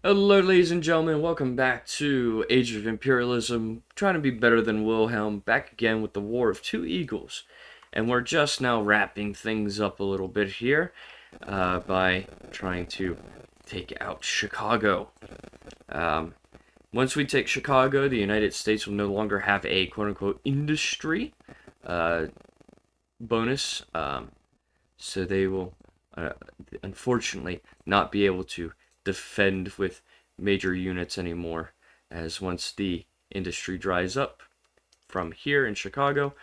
Hello, ladies and gentlemen. Welcome back to Age of Imperialism. Trying to be better than Wilhelm. Back again with the War of Two Eagles. And we're just now wrapping things up a little bit here by trying to take out Chicago. Um, Once we take Chicago, the United States will no longer have a quote-unquote industry uh, bonus. So they will, uh, unfortunately, not be able to defend with major units anymore, as once the industry dries up from here in Chicago,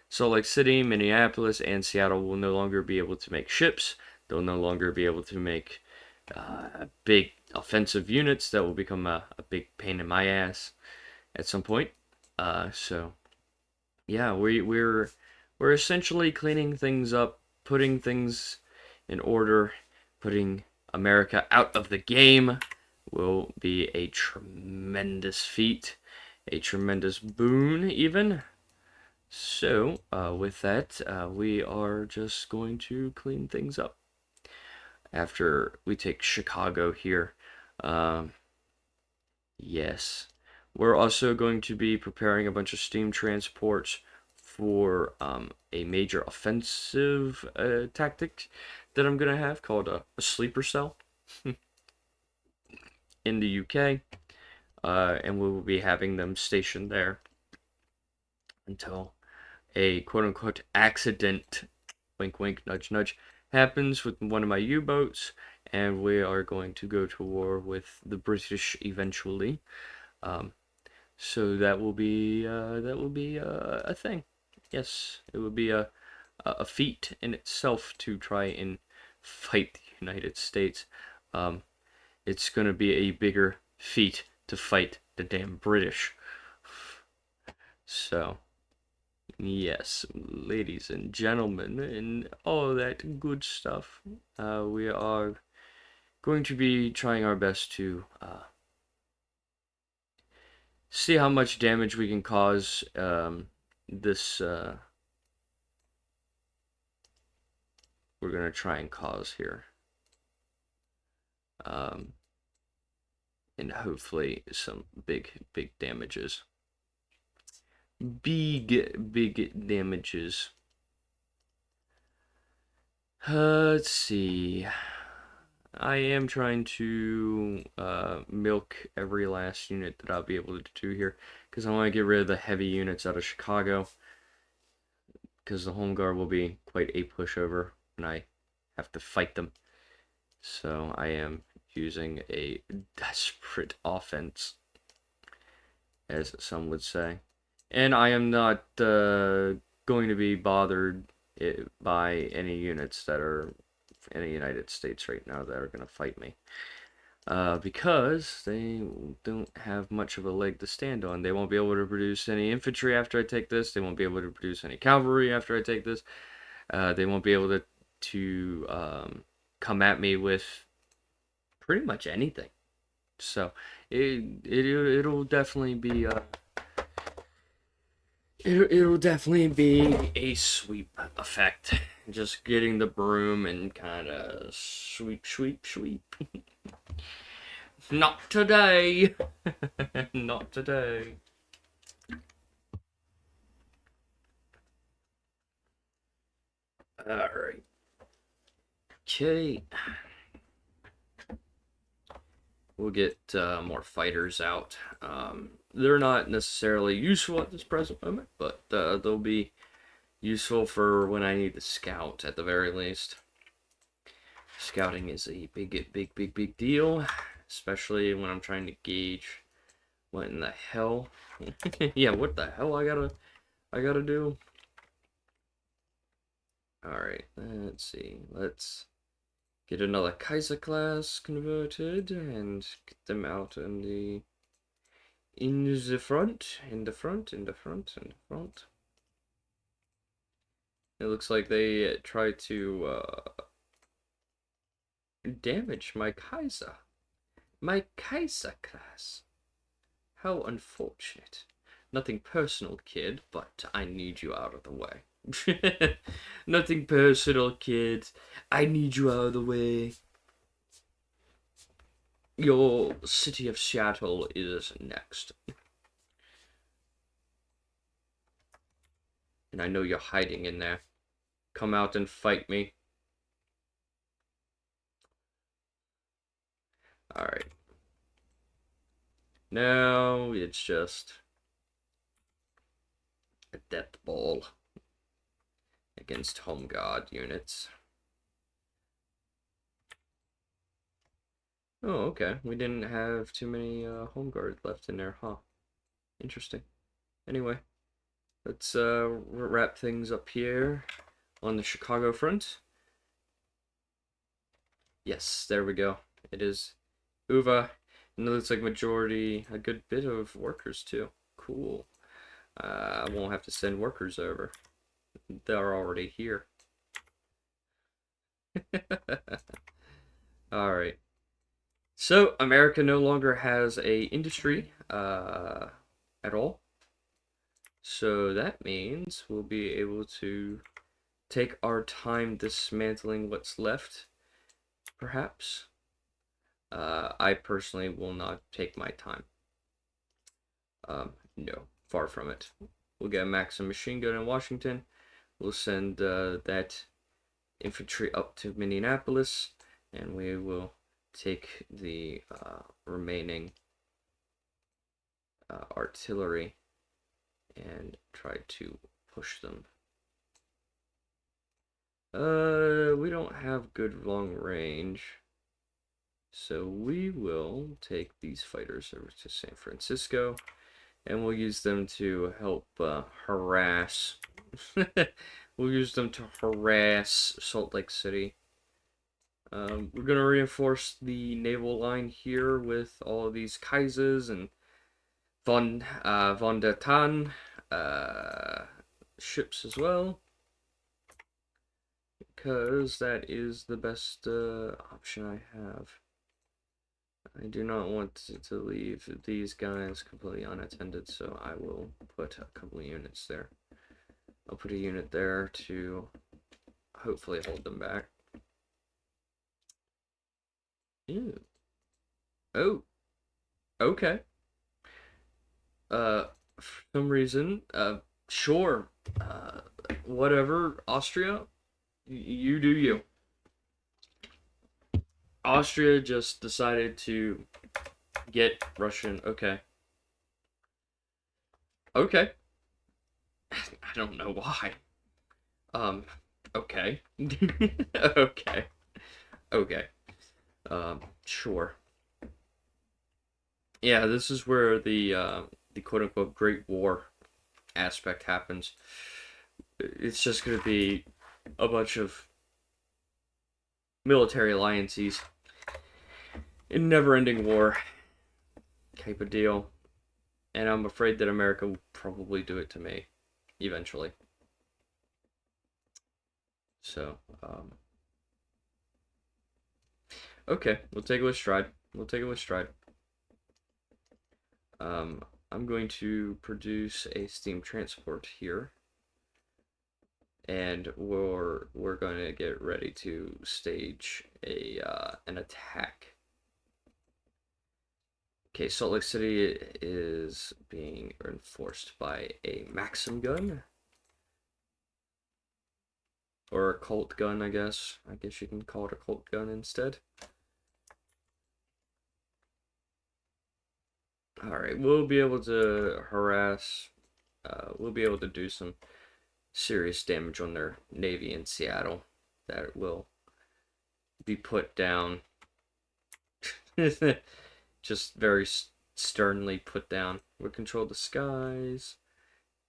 Salt Lake City, Minneapolis, and Seattle will no longer be able to make ships. They'll no longer be able to make big offensive units that will become a big pain in my ass at some point. So yeah, we're essentially cleaning things up, putting things in order, putting America out of the game will be a tremendous feat, a tremendous boon, even. So, with that, we are just going to clean things up after we take Chicago here. Um, yes. We're also going to be preparing a bunch of steam transports for a major offensive tactic that I'm going to have called a sleeper cell in the UK. And we will be having them stationed there until a quote unquote accident, wink wink, nudge nudge, happens with one of my U boats, and we are going to go to war with the British eventually. Um, so that will be a thing. Yes, it would be a feat in itself to try and fight the United States. Um, it's gonna be a bigger feat to fight the damn British. So yes, ladies and gentlemen, and all that good stuff, we are going to be trying our best to see how much damage we can cause this we're gonna try and cause here, um, and hopefully some big damages, big damages. Let's see. I am trying to milk every last unit that I'll be able to do here, because I want to get rid of the heavy units out of Chicago, because the Home Guard will be quite a pushover when I have to fight them. So I am using a desperate offense, as some would say. And I am not going to be bothered by any units that are in the United States right now that are going to fight me. Because they don't have much of a leg to stand on. They won't be able to produce any infantry after I take this. They won't be able to produce any cavalry after I take this. They won't be able to come at me with pretty much anything. So it'll definitely be it'll definitely be a sweep effect. Just getting the broom and kind of sweep. Not today. Not today. Alright. Okay. We'll get more fighters out. They're not necessarily useful at this present moment, but they'll be useful for when I need to scout at the very least. Scouting is a big deal, especially when I'm trying to gauge what in the hell. Yeah, what the hell I gotta do. Alright, let's see. Let's get another Kaiser class converted and get them out in the front. It looks like they tried to damage my Kaiser class. How unfortunate. Nothing personal, kid, but I need you out of the way. Nothing personal, kid. I need you out of the way. Your city of Seattle is next. And I know you're hiding in there. Come out and fight me. Alright. Now it's just a death ball against home guard units. Oh, okay. We didn't have too many home guard left in there, huh? Interesting. Anyway, let's wrap things up here on the Chicago front. Yes, there we go. It is Uva. And it looks like majority, a good bit of workers too. Cool. I won't have to send workers over. They're already here. Alright. So, America no longer has a industry at all. So that means we'll be able to take our time dismantling what's left, perhaps. I personally will not take my time. No, far from it. We'll get a Maxim machine gun in Washington. We'll send that infantry up to Minneapolis, and we will take the remaining artillery and try to push them. We don't have good long range, so we will take these fighters over to San Francisco, and we'll use them to help harass. We'll use them to harass Salt Lake City. We're gonna reinforce the naval line here with all of these Kaisers and von der Tann ships as well, because that is the best option I have. I do not want to leave these guys completely unattended, so I will put a couple of units there. I'll put a unit there to hopefully hold them back. Ew. Oh. Okay. For some reason, sure. Whatever. Austria, you do you. Austria just decided to get Russian. Okay. Okay. I don't know why. Okay. Okay. Okay. Sure. Yeah, this is where the quote-unquote Great War aspect happens. It's just going to be a bunch of military alliances in never-ending war type of deal. And I'm afraid that America will probably do it to me eventually. So, okay, we'll take it with stride. We'll take it with stride. I'm going to produce a steam transport here, and we're going to get ready to stage an attack. Okay, Salt Lake City is being reinforced by a Maxim gun. Or a Colt gun, I guess. I guess you can call it a Colt gun instead. Alright, we'll be able to harass, we'll be able to do some serious damage on their navy in Seattle that will be put down. Just very sternly put down. We'll control the skies,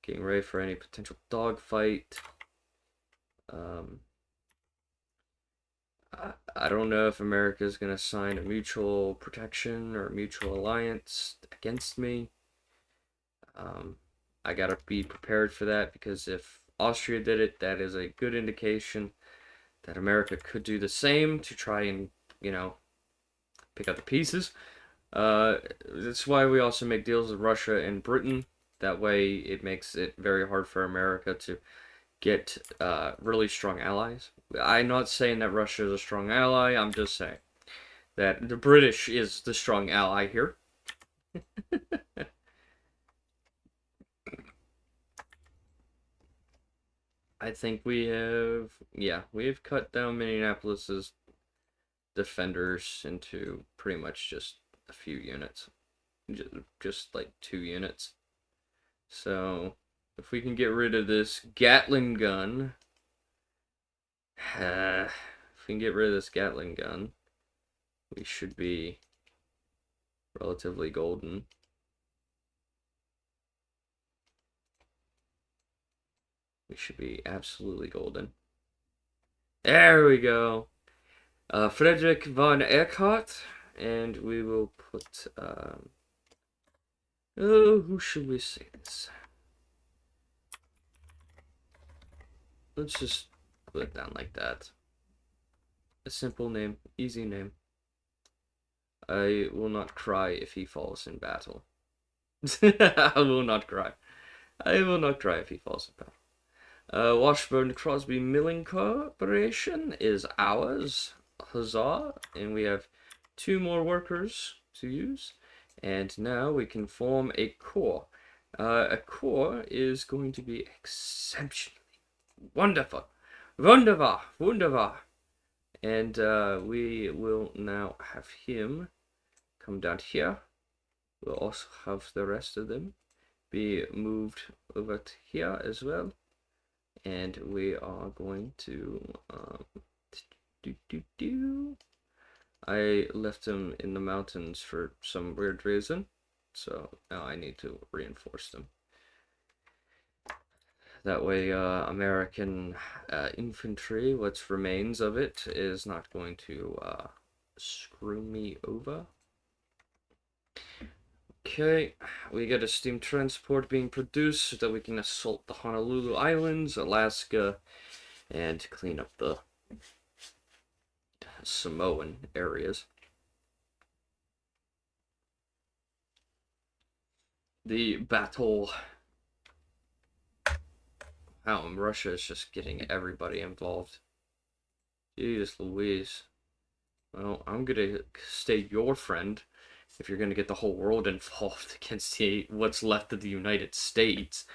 getting ready for any potential dogfight. I don't know if America is going to sign a mutual protection or a mutual alliance against me. I got to be prepared for that, because if Austria did it, that is a good indication that America could do the same to try and, you know, pick up the pieces. That's why we also make deals with Russia and Britain. That way it makes it very hard for America to get really strong allies. I'm not saying that Russia is a strong ally, I'm just saying that the British is the strong ally here. I think we have, yeah, we've cut down Minneapolis's defenders into pretty much just a few units, just like 2 units. So if we can get rid of this Gatling gun, if we can get rid of this Gatling gun, we should be relatively golden. We should be absolutely golden. There we go. Friedrich von Eckhardt, and we will put, oh, who should we say this? Let's just put it down like that. A simple name, easy name. I will not cry if he falls in battle. I will not cry. I will not cry if he falls in battle. Washburn Crosby Milling Corporation is ours. Huzzah. And we have 2 more workers to use. And now we can form a corps. A corps is going to be exceptionally wonderful. Wunderbar. Wunderbar. And we will now have him come down here. We'll also have the rest of them be moved over to here as well. And we are going to I left them in the mountains for some weird reason, so now I need to reinforce them. That way American infantry, what remains of it, is not going to screw me over. Okay, we got a steam transport being produced so that we can assault the Honolulu Islands, Alaska, and clean up the Samoan areas. The battle. Wow, Russia is just getting everybody involved. Jeez Louise. Well, I'm gonna stay your friend if you're gonna get the whole world involved against what's left of the United States.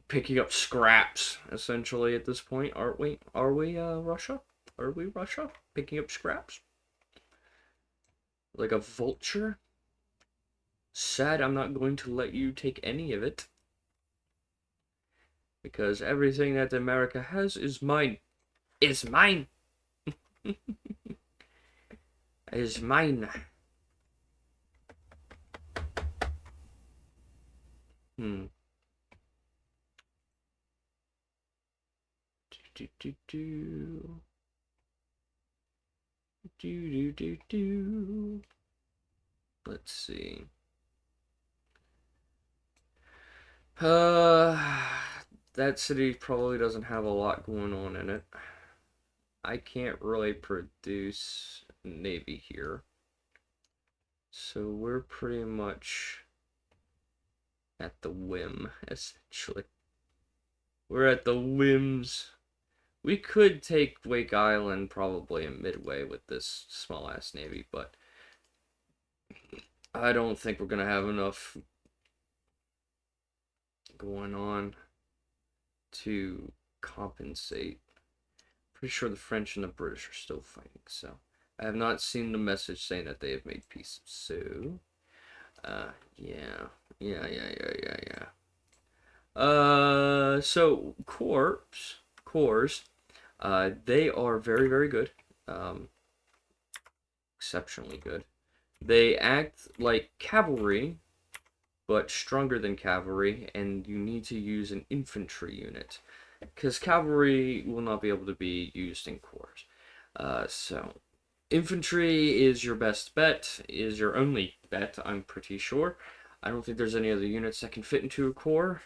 Picking up scraps, essentially, at this point, aren't we? Are we, Russia? Are we Russia? Picking up scraps? Like a vulture? Sad I'm not going to let you take any of it. Because everything that America has is mine. Is mine! Is mine. Let's see. That city probably doesn't have a lot going on in it. I can't really produce Navy here. So we're pretty much at the whim, essentially. We're at the whims. We could take Wake Island probably in Midway with this small-ass Navy, but I don't think we're going to have enough going on to compensate. Pretty sure the French and the British are still fighting, so I have not seen the message saying that they have made peace. So, yeah. So corps, they are very, very good. Exceptionally good. They act like cavalry, but stronger than cavalry, and you need to use an infantry unit, because cavalry will not be able to be used in corps. So infantry is your best bet, is your only bet, I'm pretty sure. I don't think there's any other units that can fit into a corps,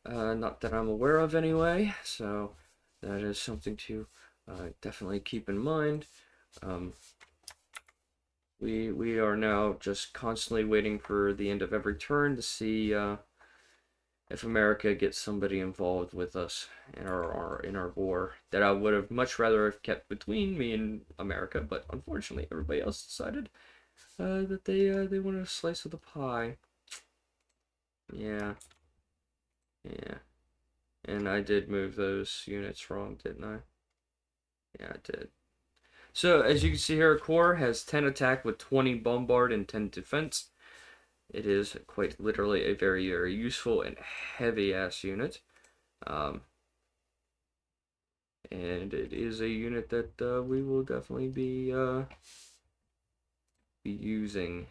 not that I'm aware of anyway, so that is something to definitely keep in mind. We are now just constantly waiting for the end of every turn to see if America gets somebody involved with us in our war that I would have much rather have kept between me and America, but unfortunately everybody else decided that they wanted a slice of the pie. Yeah, yeah. And I did move those units wrong, didn't I? Yeah, I did. So, as you can see here, Core has 10 attack with 20 bombard and 10 defense. It is quite literally a very, very useful and heavy-ass unit. And it is a unit that we will definitely be using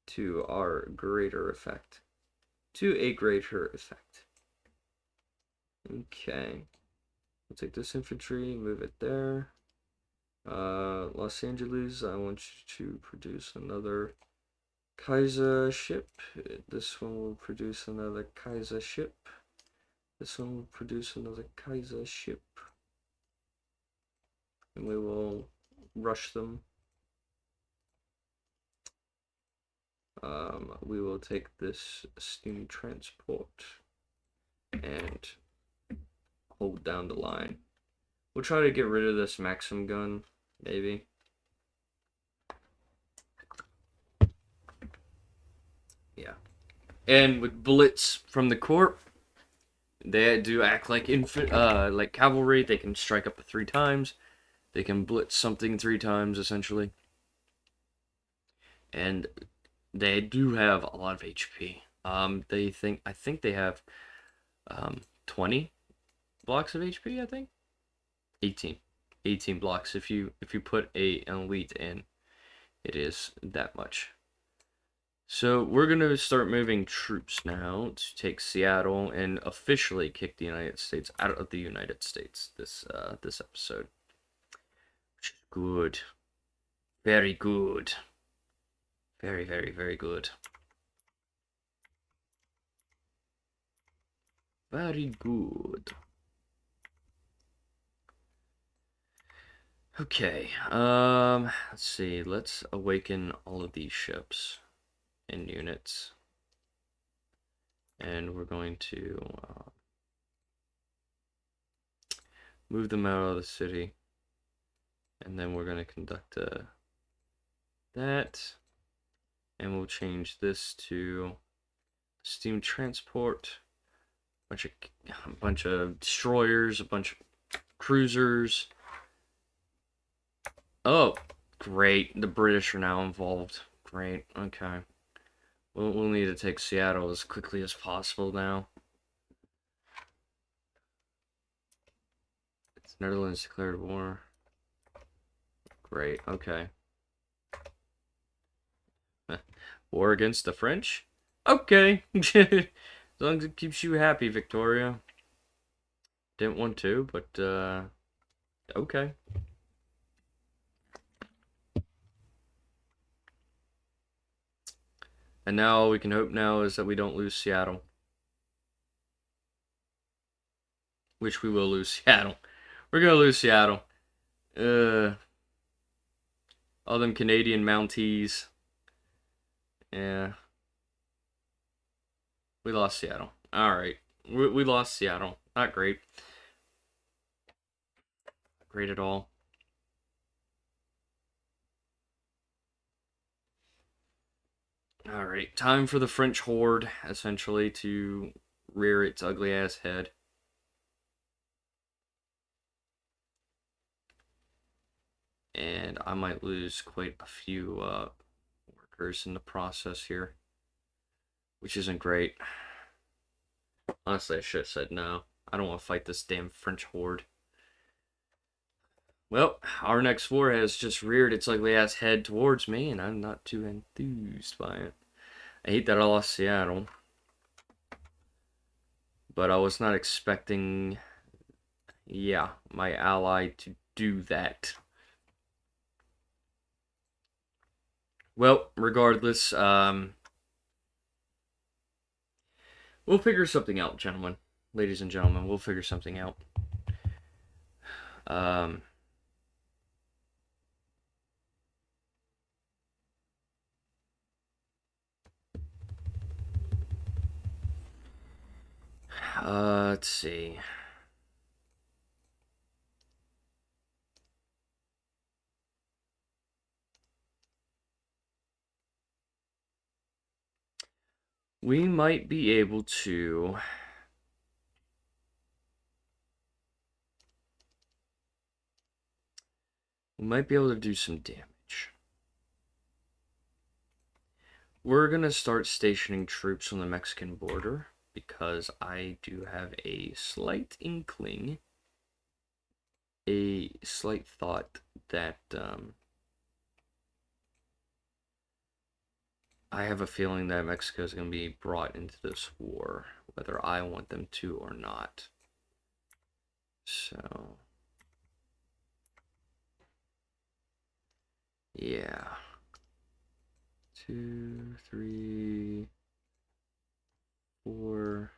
to our greater effect. To a greater effect. Okay. We'll take this infantry, move it there. Los Angeles, I want you to produce another Kaiser ship. This one will produce another Kaiser ship. This one will produce another Kaiser ship. And we will rush them. We will take this steam transport and hold down the line. We'll try to get rid of this Maxim gun, maybe. Yeah. And with bullets from the Corps, they do act like like cavalry. They can strike up to 3 times. They can blitz something 3 times, essentially. And they do have a lot of HP. I think they have 20 blocks of HP. I think 18 blocks. If you put an elite in, it is that much. So we're gonna start moving troops now to take Seattle and officially kick the United States out of the United States this episode, which is good, very good, very very very good, very good. Okay, let's see. Let's awaken all of these ships and units, and we're going to move them out of the city, and then we're going to conduct that, and we'll change this to steam transport, a bunch of destroyers, a bunch of cruisers. Oh, great! The British are now involved. Great. Okay. We'll need to take Seattle as quickly as possible now. It's Netherlands declared war. Great, okay. War against the French? Okay. As long as it keeps you happy, Victoria. Didn't want to, but, okay. And now all we can hope now is that we don't lose Seattle. Which we will lose Seattle. We're gonna lose Seattle. All them Canadian Mounties. Yeah. We lost Seattle. Alright. We lost Seattle. Not great. Not great at all. Alright. Time for the French horde, essentially, to rear its ugly ass head. And I might lose quite a few workers in the process here, which isn't great. Honestly, I should have said no. I don't want to fight this damn French horde. Well, our next war has just reared its ugly ass head towards me, and I'm not too enthused by it. I hate that I lost Seattle, but I was not expecting, yeah, my ally to do that. Well, regardless, we'll figure something out, gentlemen. Ladies and gentlemen, we'll figure something out. Let's see. We might be able to... We might be able to do some damage. We're gonna start stationing troops on the Mexican border because I do have a slight inkling, a slight thought that I have a feeling that Mexico is going to be brought into this war, whether I want them to or not. So, yeah. 2, 3, 4.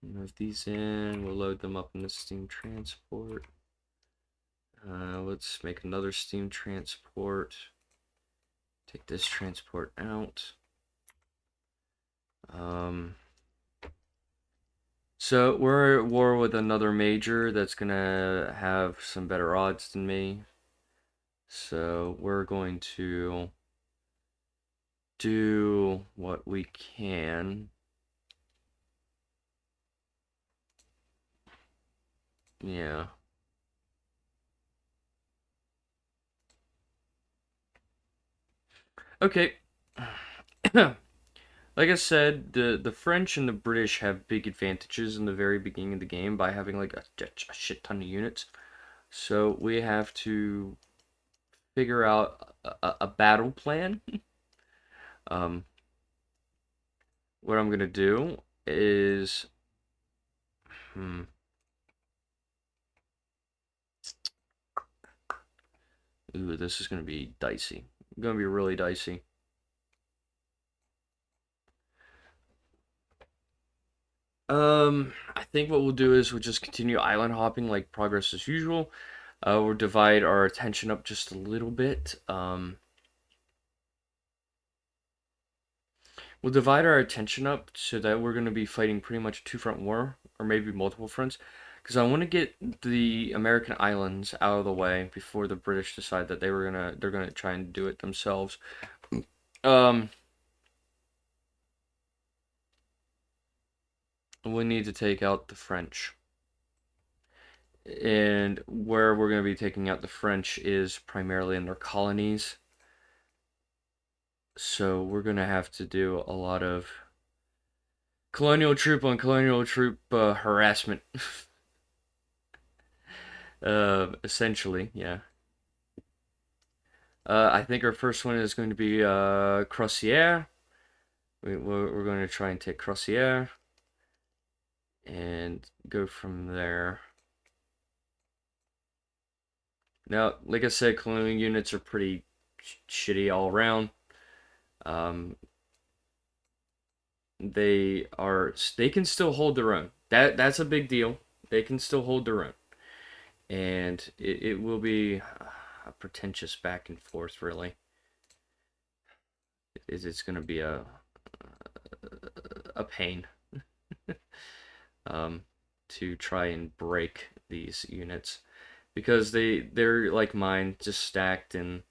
Move these in. We'll load them up in the steam transport. Let's make another steam transport. Take this transport out. So we're at war with another major that's gonna have some better odds than me. So we're going to do what we can. Yeah. Okay. Like I said, the French and the British have big advantages in the very beginning of the game by having like a shit ton of units. So we have to figure out a battle plan. um, what I'm gonna do is, ooh, this is gonna be dicey. Gonna be really dicey. I think what we'll do is we'll just continue island hopping like progress as usual. We'll divide our attention up just a little bit. We'll divide our attention up so that we're going to be fighting pretty much a two-front war, or maybe multiple fronts. Because I want to get the American islands out of the way before the British decide that they're gonna try and do it themselves. Um, we need to take out the French. And where we're going to be taking out the French is primarily in their colonies. So we're going to have to do a lot of colonial troop on colonial troop harassment. Essentially, yeah. I think our first one is going to be Crossière. We're going to try and take Crossière and go from there. Now, like I said, colonial units are pretty shitty all around. Um, they can still hold their own. That's a big deal. They can still hold their own, and it will be a pretentious back and forth. Really, it's going to be a pain um, to try and break these units because they're like mine, just stacked and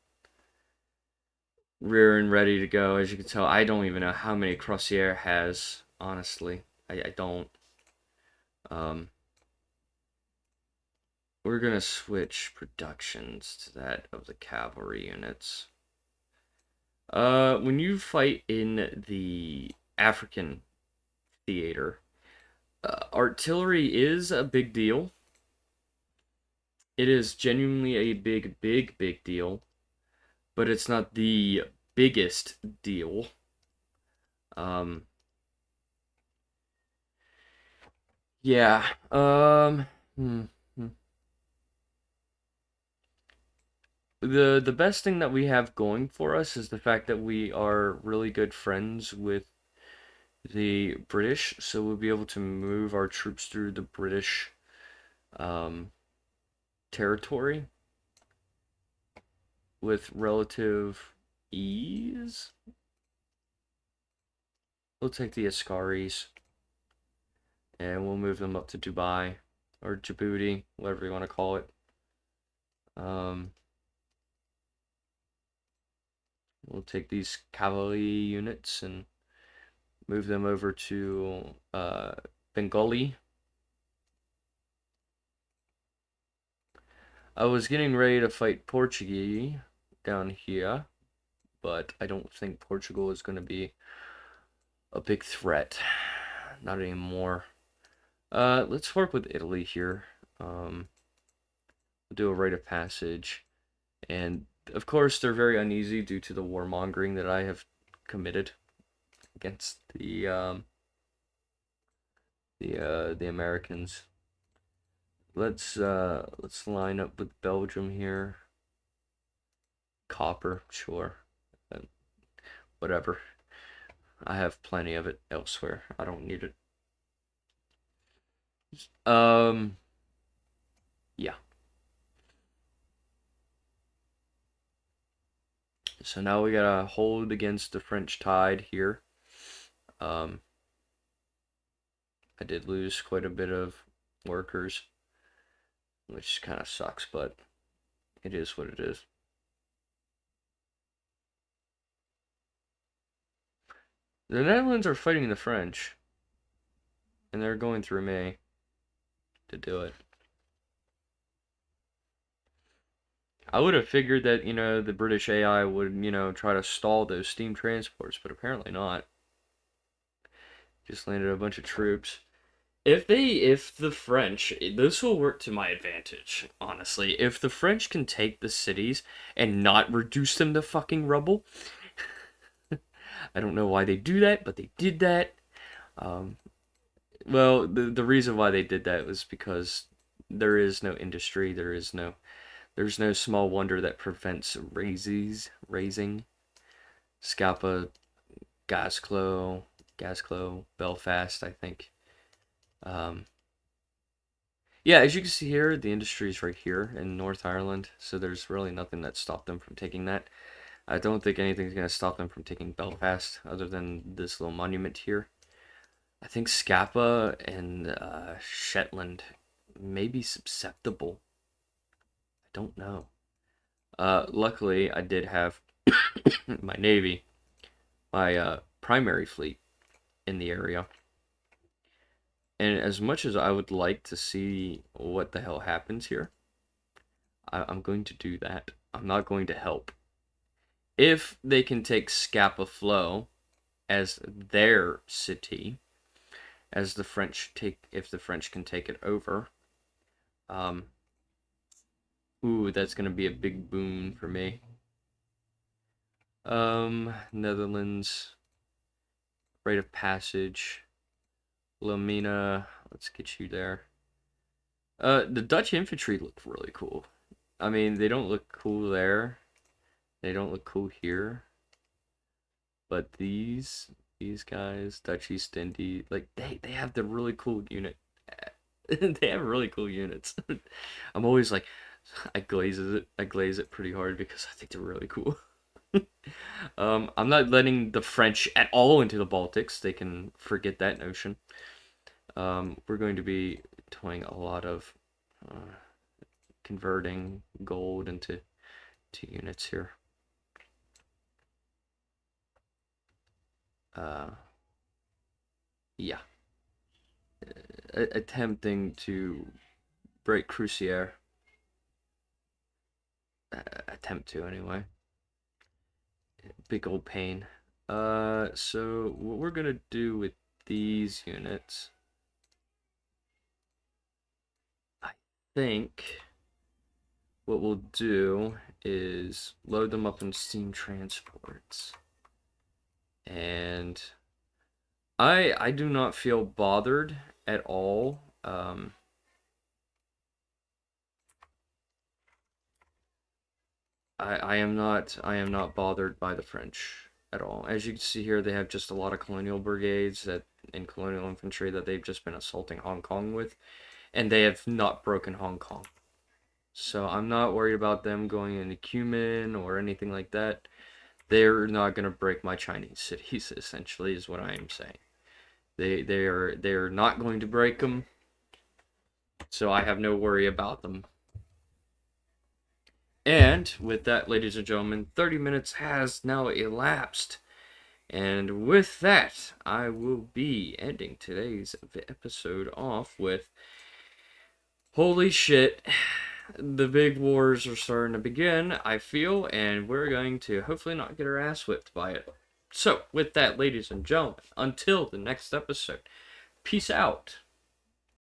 rear and ready to go. As you can tell, I don't even know how many Crossier has. Honestly, I don't. Um, we're gonna switch productions to that of the cavalry units. When you fight in the African theater, artillery is a big deal. It is genuinely a big deal, but it's not the biggest deal. Um, yeah. Hmm. hmm. The best thing that we have going for us is the fact that we are really good friends with the British, so we'll be able to move our troops through the British um, territory with relative ease. We'll take the Ascaris. And we'll move them up to Dubai or Djibouti, whatever you want to call it. Um, we'll take these cavalry units and move them over to Bengali. I was getting ready to fight Portuguese down here, but I don't think Portugal is going to be a big threat. Not anymore. Let's work with Italy here. We'll do a rite of passage. And of course, they're very uneasy due to the warmongering that I have committed against the Americans. Let's line up with Belgium here. Copper, sure. Whatever. I have plenty of it elsewhere. I don't need it. Yeah. So now we gotta hold against the French tide here. I did lose quite a bit of workers, which kind of sucks, but it is what it is. The Netherlands are fighting the French, and they're going through me to do it. I would have figured that, the British AI would, try to stall those steam transports, but apparently not. Just landed a bunch of troops. If the French, this will work to my advantage, honestly. If the French can take the cities and not reduce them to fucking rubble, I don't know why they do that, but they did that. Well, the reason why they did that was because there is no industry, there's no small wonder that prevents raising. Scapa, Gasclow, Belfast, I think. Yeah, as you can see here, the industry is right here in North Ireland, so there's really nothing that stopped them from taking that. I don't think anything's going to stop them from taking Belfast, other than this little monument here. I think Scapa and Shetland may be susceptible. I don't know. Luckily, I did have my navy, my primary fleet in the area. And as much as I would like to see what the hell happens here, I'm going to do that. I'm not going to help. If they can take Scapa Flow as their city, as the French if the French can take it over, ooh, that's gonna be a big boon for me. Netherlands, rite of passage, Lamina, let's get you there. The Dutch infantry look really cool. I mean, they don't look cool there. They don't look cool here. But these guys, Dutch East Indy, like they have the really cool unit. They have really cool units. I'm always like, I glaze it pretty hard because I think they're really cool. I'm not letting the French at all into the Baltics. They can forget that notion. We're going to be doing a lot of converting gold into units here. Yeah. Attempting to break Crucier. Attempt to, anyway. Big old pain. So what we're gonna do with these units, I think what we'll do is load them up in steam transports. And I do not feel bothered at all. I am not bothered by the French at all. As you can see here, they have just a lot of colonial brigades and colonial infantry that they've just been assaulting Hong Kong with, and they have not broken Hong Kong. So I'm not worried about them going into Cumin or anything like that. They're not gonna break my Chinese cities, essentially, is what I am saying. They're not going to break them, so I have no worry about them. And with that, ladies and gentlemen, 30 minutes has now elapsed. And with that, I will be ending today's episode off with, holy shit, the big wars are starting to begin, I feel, and we're going to hopefully not get our ass whipped by it. So, with that, ladies and gentlemen, until the next episode, peace out.